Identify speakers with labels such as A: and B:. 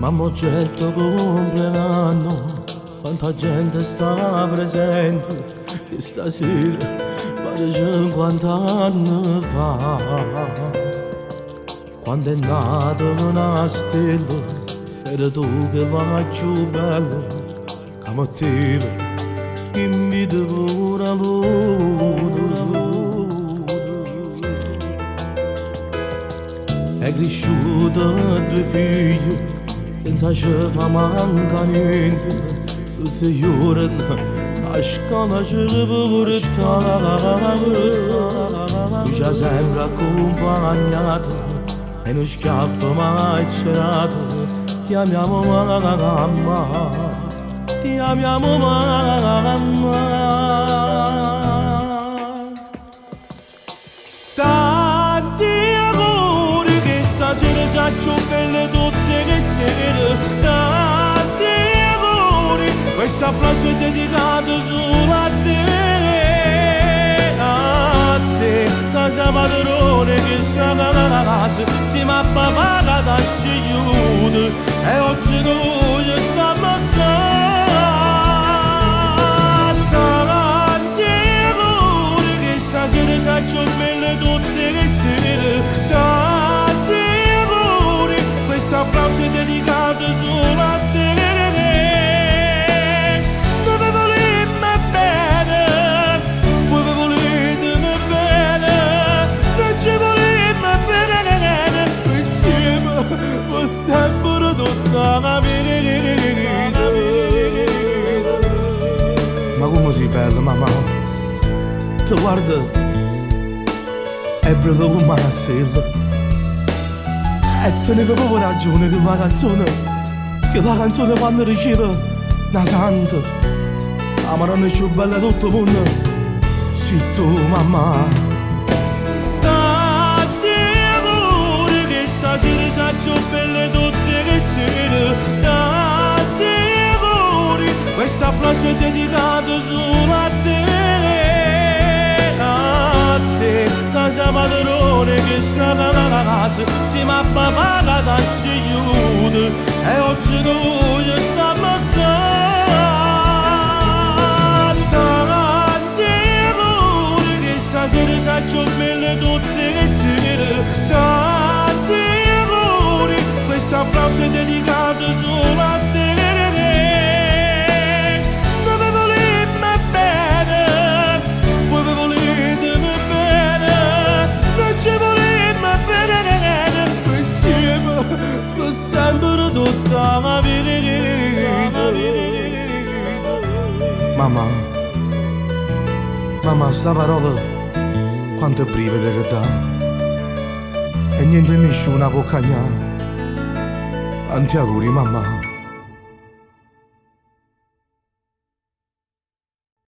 A: Mamma c'è il tuo compleanno, quanta gente sta presente, che stasera pare 50 anni fa. Quando è nata una stella, era tu che vai più bello, che mattina invita pure a loro. È cresciuta due figli, senza ci fa manca niente, tutti i giorni a scuola ci portava, tu ci hai sempre accompagnato e non schiaffo mai cerato, ti amiamo mamma, ti amiamo mamma. Stasera già belle tutte che sera, tanti auguri, questo applauso è dedicato solo a te, casa padrone che sta nella casa, si ma papà da scegliuto, e oggi noi stiamo a tanti auguri, che stasera già belle tutte che sera, applauso è dedicato solo a te. Dove volete bene, voi volete bene, non ci volete bene, insieme voi sempre tutta la vita. Ma come sei bella mamma, ti guarda, è proprio come una sera. E tenevo proprio ragione che la canzone quando riceve una santa, la maronna più bella di tutto il mondo, sei tu mamma. Tanti auguri che stasera sei più belle tutte che sera, tanti auguri, questo applauso è dedicato solo a te, casa padrone che sta nella casa, si ma papà da scegliuto, e oggi noi stiamo a tanti auguri, che stasera sei più belle tutte che sera, tanti auguri, questo applauso è dedicato solo a te. Sempre tutta la vita. Mamma, sta parola quanto brivide che dà, e niente nessuno può cagnare. Tanti auguri mamma.